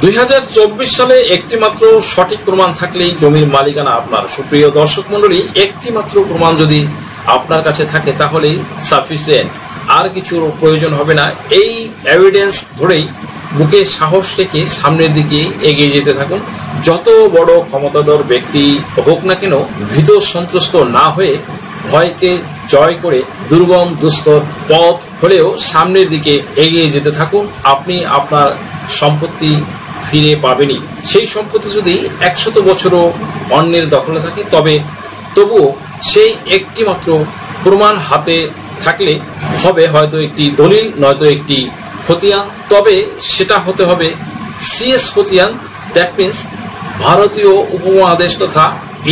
2024 সালে একটি মাত্র সঠিক প্রমাণ থাকলেই জমির মালিকানা আপনার। সুপ্রিয় দর্শক মণ্ডলী, একটি মাত্র প্রমাণ যদি আপনার কাছে থাকে তাহলেই সাফিসিয়েন্ট, আর কিছুর প্রয়োজন হবে না। এই এভিডেন্স ধরেই বুকে সাহস রেখে সামনের দিকে এগিয়ে যেতে থাকুন। যত বড় ক্ষমতাধর ব্যক্তি হোক না কেন, ভীত সন্ত্রস্ত না হয়ে ভয়কে জয় করে দুর্গম দুস্তর পথ হলেও সামনের দিকে এগিয়ে যেতে থাকুন। আপনি আপনার সম্পত্তি ফিরে পাবেনই। সেই সম্পত্তি যদি 100 বছরও অন্যের দখলে থাকে তবুও সেই একটি মাত্র প্রমাণ হাতে থাকলে হবে হয়তো একটি দলিল, নয়তো একটি খতিয়ান। তবে সেটা হতে হবে সিএস খতিয়ান। দ্যাট মিনস ভারতীয় উপমহাদেশ তথা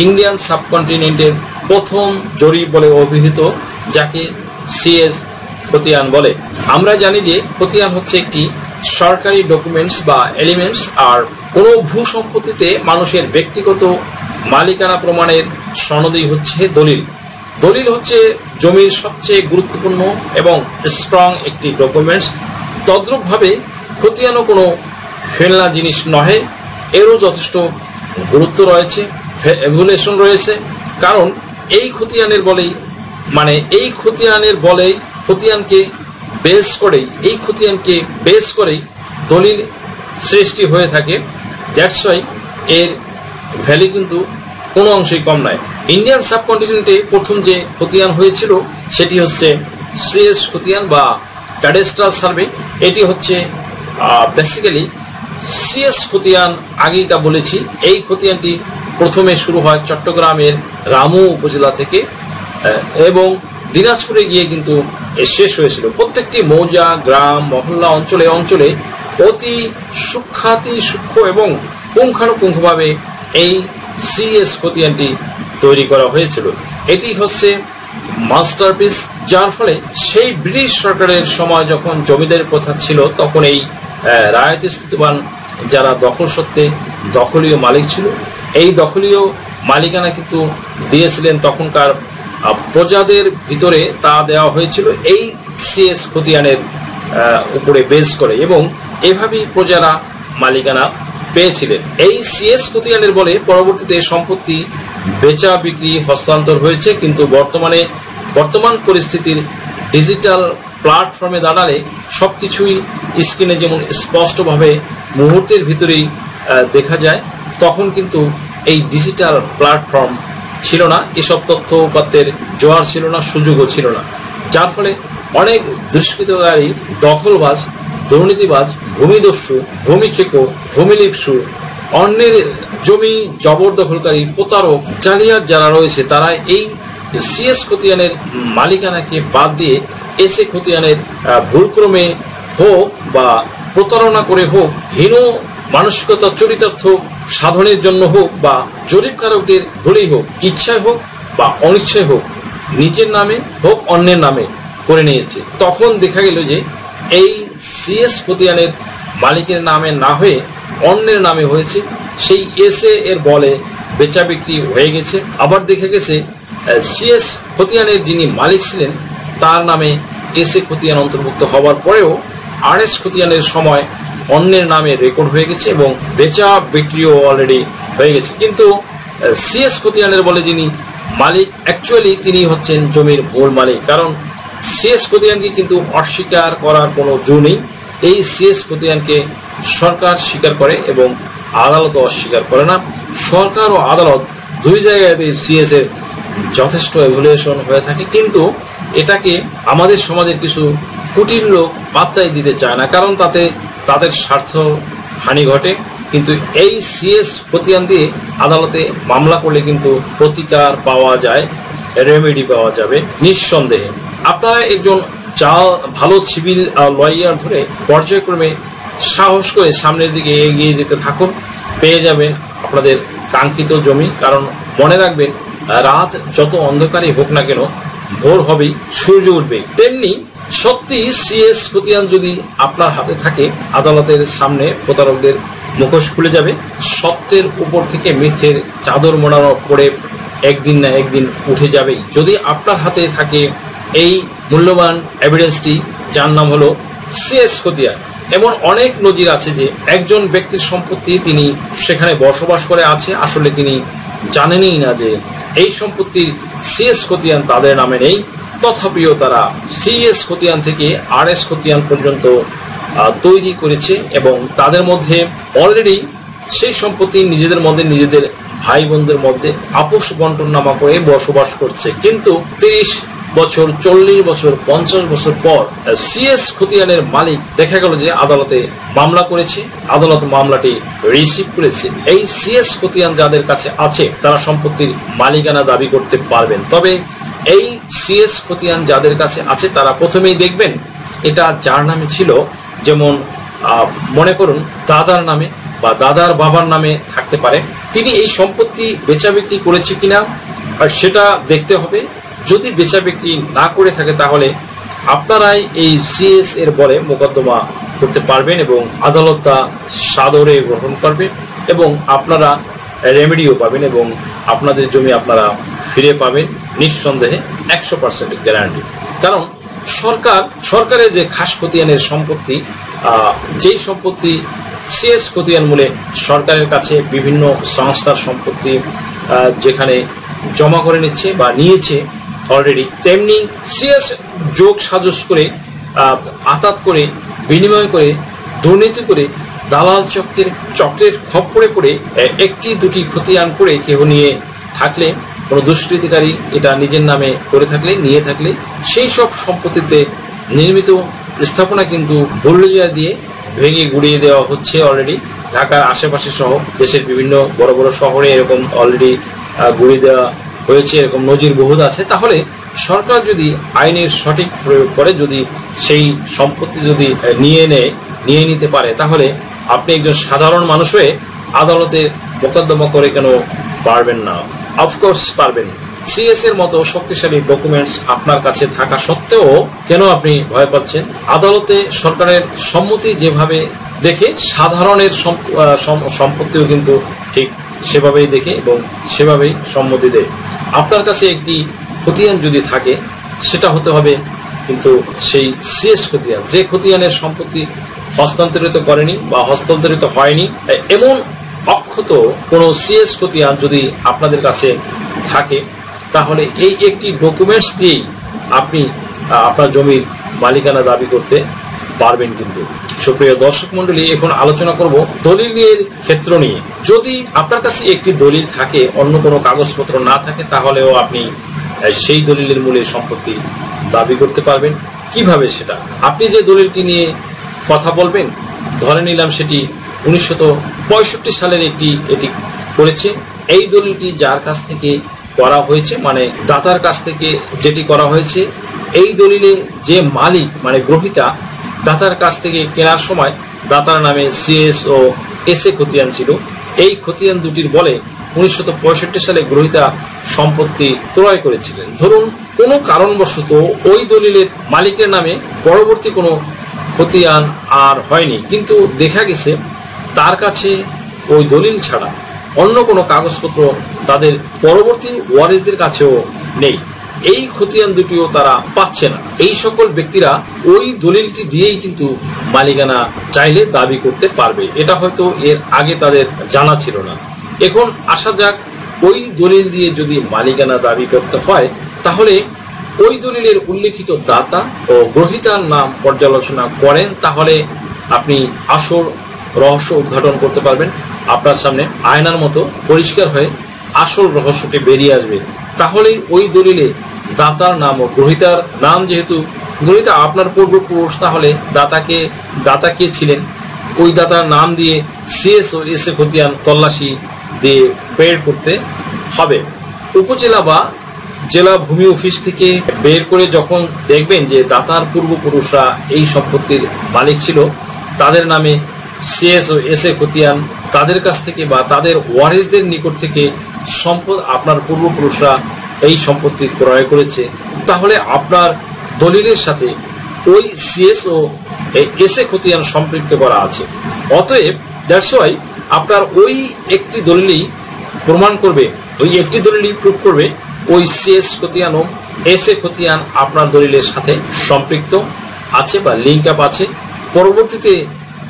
ইন্ডিয়ান সাবকন্টিনেন্টের প্রথম জরিপ বলে অভিহিত, যাকে সিএস খতিয়ান বলে। আমরা জানি যে খতিয়ান হচ্ছে একটি সরকারি ডকুমেন্টস বা এলিমেন্টস, আর কোনো ভূ সম্পত্তিতে মানুষের ব্যক্তিগত মালিকানা প্রমাণের সনদই হচ্ছে দলিল। দলিল হচ্ছে জমির সবচেয়ে গুরুত্বপূর্ণ এবং স্ট্রং একটি ডকুমেন্টস। তদ্রূপভাবে খতিয়ানও কোনো ফেলনা জিনিস নহে, এরও যথেষ্ট গুরুত্ব রয়েছে, ভ্যালুয়েশন রয়েছে। কারণ এই খতিয়ানের বলেই খতিয়ানকে বেস করেই দলিল সৃষ্টি হয়ে থাকে। দ্যাটস ওয়াই এর ভ্যালু কিন্তু কোনো অংশই কম নয়। ইন্ডিয়ান সাবকন্টিনেন্টে প্রথম যে খতিয়ান হয়েছিল সেটি হচ্ছে সিএস খতিয়ান বা ক্যাডাস্ট্রাল সার্ভে। এটি হচ্ছে বেসিক্যালি সিএস খতিয়ান, আগেই তা বলেছি। এই খতিয়ানটি প্রথমে শুরু হয় চট্টগ্রামের রামু উপজেলা থেকে এবং দিনাজপুরে গিয়ে কিন্তু শেষ হয়েছিল। প্রত্যেকটি মৌজা, গ্রাম, মহল্লা, অঞ্চলে অতি সূক্ষ্ম এবং পুঙ্খানুপুঙ্খভাবে এই সিএস খতিয়ানটি তৈরি করা হয়েছিল। এটি হচ্ছে মাস্টারপিস, যার ফলে সেই ব্রিটিশ সরকারের সময় যখন জমিদারি প্রথা ছিল তখন এই রায়তস্থিতবান যারা দখল সত্ত্বে দখলীয় মালিক ছিল, এই দখলীয় মালিকানা কিন্তু দিয়েছিলেন তখনকার প্রজাদের ভিতরে। তা দেওয়া হয়েছিল এই সিএস খতিয়ানের উপরে বেস করে এবং এভাবেই প্রজারা মালিকানা পেয়েছিলেন। এই সিএস খতিয়ানের বলে পরবর্তীতে সম্পত্তি বেচা বিক্রি হস্তান্তর হয়েছে। কিন্তু বর্তমান পরিস্থিতির ডিজিটাল প্ল্যাটফর্মে দাঁড়ালে সবকিছুই স্ক্রিনে যেমন স্পষ্টভাবে মুহূর্তের ভিতরেই দেখা যায়, তখন কিন্তু এই ডিজিটাল প্ল্যাটফর্ম ছিল না, এসব তথ্য উপাত্তের জোয়ার ছিল না, সুযোগও ছিল না। যার ফলে অনেক দুষ্কৃতকারী, দখলবাজ, দুর্নীতিবাজ, ভূমিদস্যু, ভূমিক্ষেপক, ভূমিলিপসু, অন্যের জমি জবরদখলকারী, প্রতারক, জালিয়াত যারা রয়েছে তারা এই সিএস খতিয়ানের মালিকানাকে বাদ দিয়ে এসএ খতিয়ানের ভুলক্রমে হোক বা প্রতারণা করে হোক, হীন মানসিকতা চরিতার্থ সাধনের জন্য হোক বা জরিপকারকদের ভুলেই হোক, ইচ্ছায় হোক বা অনিচ্ছায় হোক, নিজের নামে হোক অন্যের নামে করে নিয়েছে। তখন দেখা গেল যে এই সিএস খতিয়ানের মালিকের নামে না হয়ে অন্যের নামে হয়েছে। সেই এসএ এর বলে বেচা বিক্রি হয়ে গেছে। আবার দেখা গেছে সিএস খতিয়ানের যিনি মালিক ছিলেন তার নামে এসএ খতিয়ান অন্তর্ভুক্ত হওয়ার পরেও আরএস খতিয়ানের সময় অন্যের নামে রেকর্ড হয়ে গেছে এবং বেচা বিক্রিও অলরেডি হয়ে গেছে। কিন্তু সিএস খতিয়ানের বলে যিনি মালিক, অ্যাকচুয়ালি তিনি হচ্ছেন জমির মূল মালিক। কারণ সিএস খতিয়ানকে কিন্তু অস্বীকার করার কোনো জো নেই। এই সিএস খতিয়ানকে সরকার স্বীকার করে এবং আদালত অস্বীকার করে না। সরকার ও আদালত দুই জায়গাতেই সিএস এর যথেষ্ট এভ্যালুয়েশন হয়ে থাকে, কিন্তু এটাকে আমাদের সমাজের কিছু কুটিল লোক পাত্তাই দিতে চায় না, কারণ তাতে তাদের স্বার্থ হানি ঘটে। কিন্তু এই সিএস খতিয়ান দিয়ে আদালতে মামলা করলে কিন্তু প্রতিকার পাওয়া যায়, রেমেডি পাওয়া যাবে নিঃসন্দেহে। আপনারা একজন ভালো সিভিল লয়ার ধরে পর্যায়ক্রমে সাহস করে সামনের দিকে এগিয়ে যেতে থাকুন, পেয়ে যাবেন আপনাদের কাঙ্ক্ষিত জমি। কারণ মনে রাখবেন, রাত যত অন্ধকারই হোক না কেন, ভোর হবেই, সূর্য উঠবেই। তেমনি সত্যি সিএস খতিয়ান যদি আপনার হাতে থাকে, আদালতের সামনে প্রতারকদের মুখোশ খুলে যাবে। সত্যের উপর থেকে মিথ্যের চাদর মোড়ানো পড়ে একদিন না একদিন উঠে যাবেই। যদি আপনার হাতে থাকে এই মূল্যবান এভিডেন্সটি, যার নাম হলো সিএস খতিয়ান। এমন অনেক নজির আছে যে একজন ব্যক্তির সম্পত্তি তিনি সেখানে বসবাস করে আছে, আসলে তিনি জানেনই না যে এই সম্পত্তির সিএস খতিয়ান তাদের নামে নেই, তথাপিও তারা সিএস খতিয়ান থেকে আরএস খতিয়ান পর্যন্ত তৈরি করেছে এবং তাদের মধ্যে অলরেডি সেই সম্পত্তি নিজেদের মধ্যে নিজেদের ভাই বোনদের মধ্যে আপোষ বন্টন নামা করে বসবাস করছে। কিন্তু 30 বছর, 40 বছর, 50 বছর পর সিএস খতিয়ানের মালিক দেখা গেল যে আদালতে মামলা করেছে, আদালত মামলাটি রিসিভ করেছে। এই সিএস খতিয়ান যাদের কাছে আছে তারা সম্পত্তির মালিকানা দাবি করতে পারবেন। তবে এই সিএস খতিয়ান যাদের কাছে আছে তারা প্রথমেই দেখবেন এটা যার নামে ছিল, যেমন মনে করুন দাদার নামে বা দাদার বাবার নামে থাকতে পারে, তিনি এই সম্পত্তি বেচা বিক্রি করেছে কিনা আর সেটা দেখতে হবে। যদি বেচা বিক্রি না করে থাকে তাহলে আপনারাই এই সিএস এর বলে মোকদ্দমা করতে পারবেন এবং আদালত তা সাদরে গ্রহণ করবে এবং আপনারা রেমেডিও পাবেন এবং আপনাদের জমি আপনারা ফিরে পাবেন নিঃসন্দেহে 100% গ্যারান্টি। কারণ সরকারের যে খাস খতিয়ানের সম্পত্তি, যেই সম্পত্তি সিএস খতিয়ান মূলে সরকারের কাছে বিভিন্ন সংস্থার সম্পত্তি যেখানে জমা করে নিচ্ছে বা নিয়েছে অলরেডি, তেমনি সিএস যোগ সাজস করে আতাত করে বিনিময় করে দুর্নীতি করে দালাল চক্রের খপ্পরে পড়ে একটি দুটি খতিয়ান করে কেউ নিয়ে থাকলে, কোনো দুষ্কৃতিকারী এটা নিজের নামে করে থাকলে, নিয়ে থাকলে, সেই সব সম্পত্তিতে নির্মিত স্থাপনা কিন্তু বুলডোজার দিয়ে ভেঙে গুড়িয়ে দেওয়া হচ্ছে অলরেডি। ঢাকার আশেপাশে সহ দেশের বিভিন্ন বড় বড় শহরে এরকম অলরেডি গুড়িয়ে দেওয়া হয়েছে, এরকম নজির বহুত আছে। তাহলে সরকার যদি আইনের সঠিক প্রয়োগ করে, যদি সেই সম্পত্তি যদি নিয়ে নিতে পারে, তাহলে আপনি একজন সাধারণ মানুষ হয়ে আদালতে মোকদ্দমা করে কেন পারবেন না? অফকোর্স পারবেন। সিএস এর মতো শক্তিশালী ডকুমেন্টস আপনার কাছে থাকা সত্ত্বেও কেন আপনি ভয় পাচ্ছেন? আদালতে সরকারের সম্মতি যেভাবে দেখে সাধারণের সম্পত্তিও কিন্তু ঠিক সেভাবেই দেখে এবং সেভাবেই সম্মতি দেয়। আপনার কাছে একটি খতিয়ান যদি থাকে সেটা হতে হবে কিন্তু সেই সিএস খতিয়ান, যে খতিয়ানের সম্পত্তি হস্তান্তরিত করেনি বা হস্তান্তরিত হয়নি এমন অক্ষত কোনো সিএস খতিয়ান যদি আপনাদের কাছে থাকে, তাহলে এই একটি ডকুমেন্টস দিয়েই আপনি আপনার জমির মালিকানা দাবি করতে পারবেন। কিন্তু সুপ্রিয় দর্শক মন্ডলী, এখন আলোচনা করব দলিলের ক্ষেত্র নিয়ে। যদি আপনার কাছে একটি দলিল থাকে, অন্য কোনো কাগজপত্র না থাকে, তাহলেও আপনি সেই দলিলের মূলে সম্পত্তি দাবি করতে পারবেন। কিভাবে সেটা? আপনি যে দলিলটি নিয়ে কথা বলবেন, ধরে নিলাম সেটি 1965 সালের এটি করেছে। এই দলিলটি যার কাছ থেকে করা হয়েছে, মানে দাতার কাছ থেকে যেটি করা হয়েছে, এই দলিলে যে মালিক মানে গ্রহীতা, দাতার কাছ থেকে কেনার সময় দাতার নামে সিএস ও এসএ খতিয়ান ছিল। এই খতিয়ান দুটির বলে 1965 সালে গ্রহীতা সম্পত্তি ক্রয় করেছিলেন। ধরুন কোনো কারণবশত ওই দলিলের মালিকের নামে পরবর্তী কোনো খতিয়ান আর হয়নি, কিন্তু দেখা গেছে তার কাছে ওই দলিল ছাড়া অন্য কোনো কাগজপত্র তাদের পরবর্তী ওয়ারিসদের কাছেও নেই। এই খতিয়ান দুটিও তারা পাচ্ছে না। এই সকল ব্যক্তিরা ওই দলিলটি দিয়েই কিন্তু মালিকানা চাইলে দাবি করতে পারবে। এটা হয়তো এর আগে তাদের জানা ছিল না। এখন আসা যাক, ওই দলিল দিয়ে যদি মালিকানা দাবি করতে হয়, তাহলে ওই দলিলের উল্লেখিত দাতা ও গ্রহীতার নাম পর্যালোচনা করেন, তাহলে আপনি আসল রহস্য উদ্ঘাটন করতে পারবেন। আপনার সামনে আয়নার মতো পরিষ্কার হয়ে আসল রহস্যটি বেরিয়ে আসবে। তাহলে ওই দলিলে দাতার নাম ও গ্রহীতার নাম, যেহেতু গ্রহীতা আপনার পূর্বপুরুষ, তাহলে দাতা কে ছিলেন ওই দাতার নাম দিয়ে সিএস ও এসএ খতিয়ান তল্লাশি দিয়ে বের করতে হবে। উপজেলা বা জেলা ভূমি অফিস থেকে বের করে যখন দেখবেন যে দাতার পূর্বপুরুষরা এই সম্পত্তির মালিক ছিল, তাদের নামে সিএস ও এসএ খতিয়ান তাদের কাছ থেকে বা তাদের ওয়ারিসদের নিকট থেকে আপনার পূর্বপুরুষরা এই সম্পত্তি ক্রয় করেছে, তাহলে আপনার দলিলের সাথে ওই সিএস ও এসএ খতিয়ান সম্পৃক্ত করা আছে। অতএব দ্যাটস ওয়াই আপনার ওই একটি দলিলই প্রমাণ করবে, ওই একটি দলিলই প্রুভ করবে ওই সিএস খতিয়ান ও এসএ খতিয়ান আপনার দলিলের সাথে সম্পৃক্ত আছে বা লিঙ্ক আপ আছে। পরবর্তীতে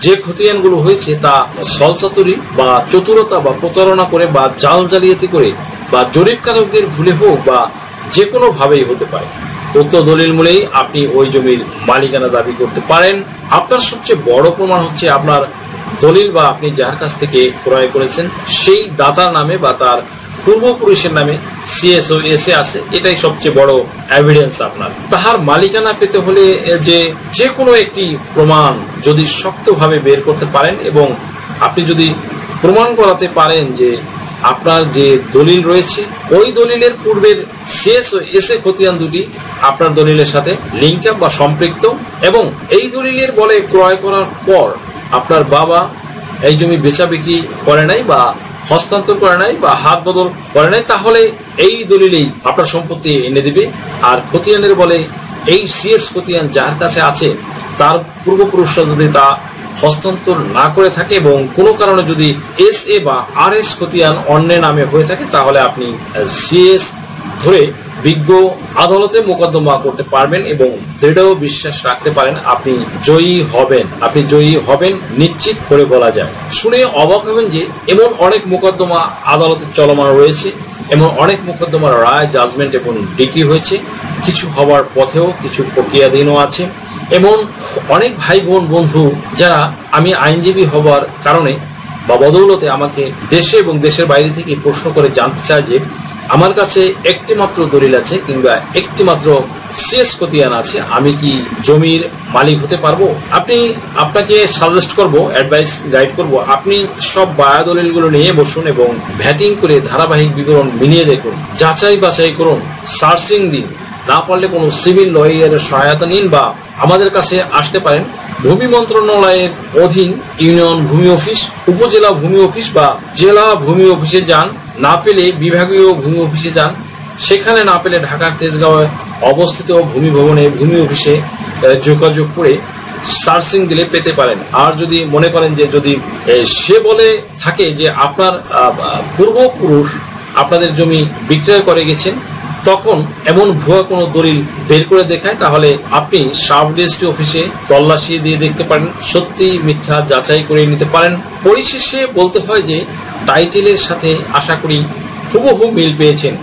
যে খতিয়ানগুলো হয়েছে তা ছলচাতুরি বা চতুরতা বা প্রতারণা করে বা জাল জালিয়াতি করে বা জরিপকারকদের ভুলে হোক বা যে কোনো ভাবেই হতে পারে। উক্ত দলিল মূলেই আপনি ওই জমির মালিকানা দাবি করতে পারেন। আপনার সবচেয়ে বড় প্রমাণ হচ্ছে আপনার দলিল বা আপনি যার কাছ থেকে ক্রয় করেছেন সেই দাতার নামে বা তার পূর্বপুরুষের নামে সিএসও এসে আছে, এটাই সবচেয়ে বড় এভিডেন্স আপনার। তাহার মালিকানা পেতে হলে যে কোনো একটি প্রমাণ যদি শক্তভাবে বের করতে পারেন এবং আপনি যদি প্রমাণ করাতে পারেন যে আপনার যে দলিল রয়েছে ওই দলিলের পূর্বের সিএসও এসে খতিয়ান দুটি আপনার দলিলের সাথে লিঙ্ক আপ বা সম্পৃক্ত এবং এই দলিলের বলে ক্রয় করার পর আপনার বাবা এই জমি বেচা বিক্রি করে নাই বা হস্তান্তর করে নাই বা হাত বদল করে নাই, তাহলে এই দলিলেই আপনার সম্পত্তি এনে দিবে। আর খতিয়ানের বলে এই সিএস খতিয়ান যার কাছে আছে তার পূর্বপুরুষরা যদি তা হস্তান্তর না করে থাকে এবং কোনো কারণে যদি এস এ বা আর এস খতিয়ান অন্যের নামে হয়ে থাকে তাহলে আপনি সিএস ধরে বিজ্ঞ আদালতে মোকদ্দমা করতে পারবেন এবং দৃঢ় বিশ্বাস রাখতে পারেন আপনি জয়ী হবেন নিশ্চিত করে বলা যায়। শুনে অবাক হবেন যে এমন অনেক মোকদ্দমা আদালতে চলমান রয়েছে, এমন অনেক মোকদ্দমার রায়, জাজমেন্ট এবং ডিক্রি হয়েছে, কিছু হওয়ার পথেও কিছু প্রক্রিয়াধীনও আছে। এমন অনেক ভাই বোন বন্ধু যারা আমি আইনজীবী হবার কারণে বা বদৌলতে আমাকে দেশে এবং দেশের বাইরে থেকে প্রশ্ন করে জানতে চায় যে আমার কাছে একটি মাত্র দলিল আছে কিংবা একটি মাত্র সিএস খতিয়ান আছে, আমি কি জমির মালিক হতে পারবো? আপনাকে সাজেস্ট করব, অ্যাডভাইস গাইড করব, আপনি সব বায়া দলিলগুলো নিয়ে বসুন এবং ভ্যাটিং করে ধারাবাহিক বিবরণ মিলিয়ে দেখুন, যাচাই বাছাই করুন, সার্চিং দিন, না পারলে কোনো সিভিল লয়ারের সহায়তা নিন বা আমাদের কাছে আসতে পারেন। ভূমি মন্ত্রণালয়ের অধীন ইউনিয়ন ভূমি অফিস, উপজেলা ভূমি অফিস বা জেলা ভূমি অফিসে যান, না পেলে বিভাগীয় ভূমি অফিসে যান, সেখানে না পেলে ঢাকার তেজগাঁওয়ে অবস্থিত ভূমি ভবনে ভূমি অফিসে যোগাযোগ করে সার্চিং দিলে পেতে পারেন। আর যদি মনে করেন যে যদি সে বলে থাকে যে আপনার পূর্বপুরুষ আপনাদের জমি বিক্রয় করে গেছেন, তখন এমন ভুয়া কোনো দলিল বের করে দেখায়, তাহলে আপনি সাব রেজিস্ট্রি অফিসে তল্লাশি দিয়ে দেখতে পারেন, সত্যি মিথ্যা যাচাই করে নিতে পারেন। পরিশেষে বলতে হয় যে টাইটেলের সাথে আশা করি হুবহু মিল পেয়েছেন।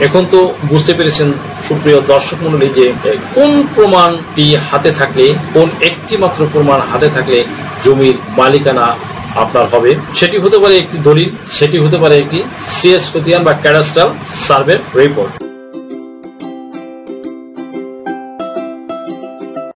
এখন তো বুঝতে পেরেছেন সুপ্রিয় দর্শক মণ্ডলী যে কোন প্রমাণটি হাতে থাকলে, কোন একটি মাত্র প্রমাণ হাতে থাকলে জমির মালিকানা আপনার হবে। সেটি হতে পারে একটি দলিল, সেটি হতে পারে একটি সিএস খতিয়ান বা ক্যাডাস্ট্রাল সার্ভে রিপোর্ট।